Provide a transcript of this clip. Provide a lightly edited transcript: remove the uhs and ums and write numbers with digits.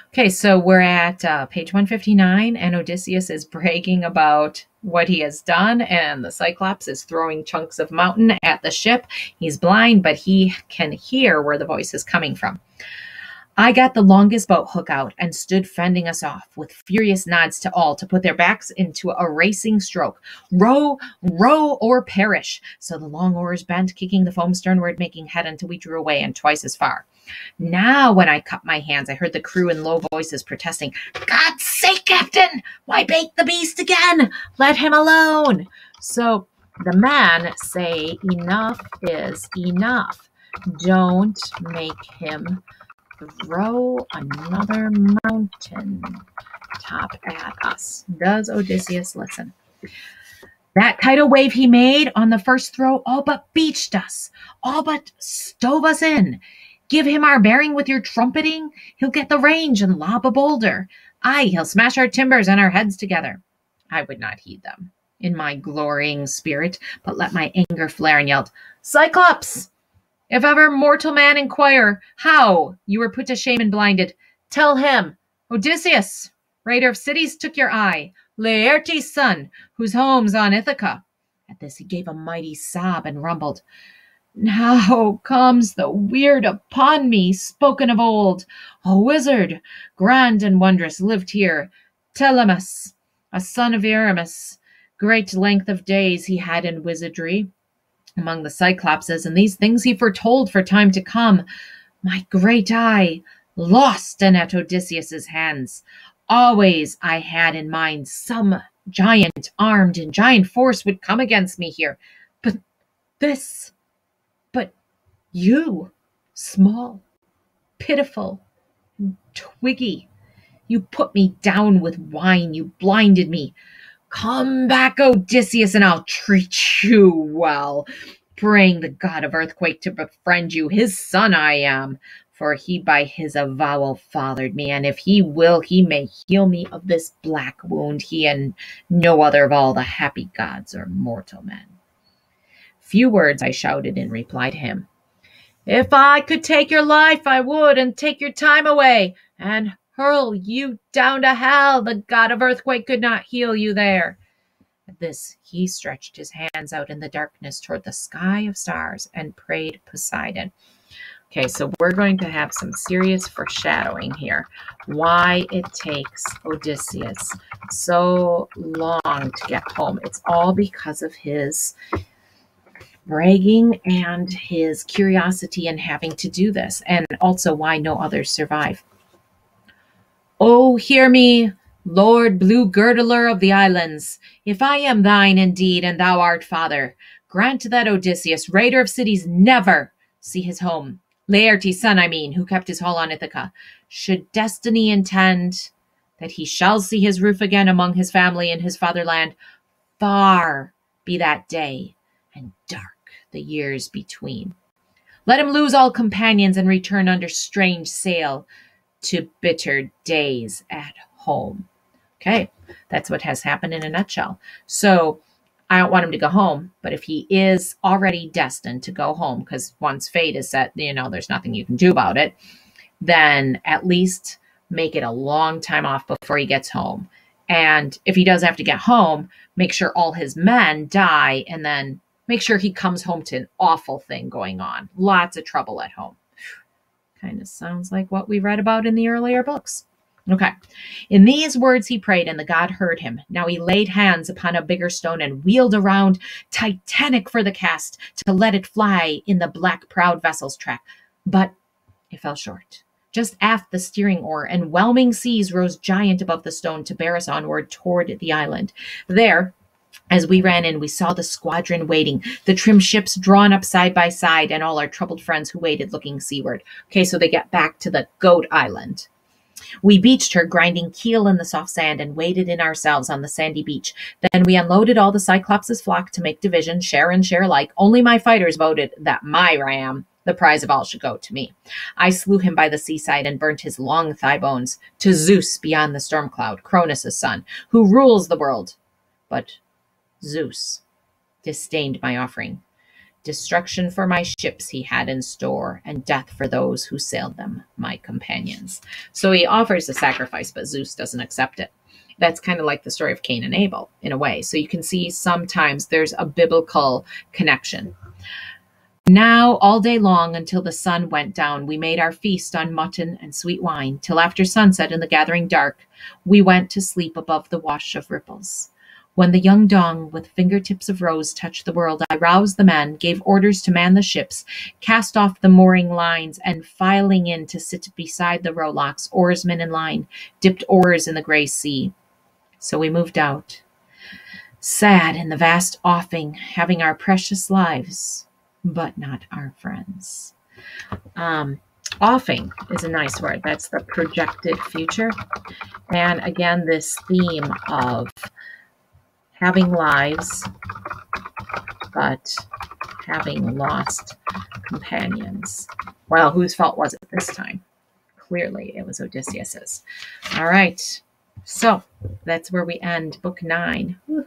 Okay, so we're at page 159, and Odysseus is bragging about what he has done, and the Cyclops is throwing chunks of mountain at the ship. He's blind, but he can hear where the voice is coming from. I got the longest boat hook out and stood fending us off, with furious nods to all to put their backs into a racing stroke. Row, row, or perish. So the long oars bent, kicking the foam sternward, making head until we drew away and twice as far. Now, when I cupped my hands, I heard the crew in low voices protesting, God's sake, Captain! Why bait the beast again? Let him alone! So the men say enough is enough. Don't make him throw another mountain top at us. Does Odysseus listen? That tidal wave he made on the first throw all but beached us, all but stove us in. Give him our bearing with your trumpeting. He'll get the range and lob a boulder. Aye, he'll smash our timbers and our heads together. I would not heed them in my glorying spirit, but let my anger flare and yelled, Cyclops! If ever mortal man inquire how you were put to shame and blinded, tell him, Odysseus, raider of cities, took your eye, Laertes' son, whose home's on Ithaca. At this he gave a mighty sob and rumbled, Now comes the weird upon me, spoken of old. A wizard, grand and wondrous, lived here, Telemus, a son of Eremus. Great length of days he had in wizardry among the Cyclopses, and these things he foretold for time to come. My great eye, lost and at Odysseus's hands. Always I had in mind some giant armed in giant force would come against me here. But you, small, pitiful, twiggy, you put me down with wine, you blinded me. Come back, Odysseus, and I'll treat you well. Praying the god of earthquake to befriend you, his son I am, for he by his avowal fathered me, and if he will, he may heal me of this black wound, he and no other of all the happy gods or mortal men. Few words I shouted in reply to him. If I could take your life, I would, and take your time away, and hurl you down to hell. The god of earthquake could not heal you there. At this, he stretched his hands out in the darkness toward the sky of stars and prayed Poseidon. Okay, so we're going to have some serious foreshadowing here. Why it takes Odysseus so long to get home. It's all because of his bragging and his curiosity in having to do this, and also why no others survive. Oh, hear me, Lord blue girdler of the islands. If I am thine indeed, and thou art father, grant that Odysseus, raider of cities, never see his home. Laertes' son, I mean, who kept his hall on Ithaca. Should destiny intend that he shall see his roof again among his family in his fatherland, far be that day, and dark the years between. Let him lose all companions and return under strange sail to bitter days at home. Okay, that's what has happened in a nutshell. So I don't want him to go home, but if he is already destined to go home, because once fate is set, there's nothing you can do about it, then at least make it a long time off before he gets home. And if he does have to get home, make sure all his men die, and then make sure he comes home to an awful thing going on. Lots of trouble at home. Kind of sounds like what we read about in the earlier books. Okay. In these words he prayed, and the god heard him. Now he laid hands upon a bigger stone and wheeled around, titanic for the cast, to let it fly in the black proud vessel's track. But it fell short. Just aft the steering oar, and whelming seas rose giant above the stone to bear us onward toward the island. There, as we ran in, we saw the squadron waiting, the trim ships drawn up side by side, and all our troubled friends who waited looking seaward. Okay, so they get back to the Goat Island. We beached her, grinding keel in the soft sand, and waded in ourselves on the sandy beach. Then we unloaded all the Cyclops' flock to make division, share and share alike. Only my fighters voted that my ram, the prize of all, should go to me. I slew him by the seaside and burnt his long thigh bones to Zeus beyond the storm cloud, Cronus' son, who rules the world. But Zeus disdained my offering. Destruction for my ships he had in store, and death for those who sailed them, my companions. So he offers a sacrifice, but Zeus doesn't accept it. That's kind of like the story of Cain and Abel in a way. So you can see sometimes there's a biblical connection. Now, all day long until the sun went down, we made our feast on mutton and sweet wine, till after sunset in the gathering dark, we went to sleep above the wash of ripples. When the young dawn with fingertips of rose touched the world, I roused the men, gave orders to man the ships, cast off the mooring lines, and filing in to sit beside the rowlocks, oarsmen in line, dipped oars in the gray sea. So we moved out, sad in the vast offing, having our precious lives, but not our friends. Offing is a nice word. That's the projected future. And again, this theme of having lives, but having lost companions. Well, whose fault was it this time? Clearly, it was Odysseus's. All right. So that's where we end book 9. Whew.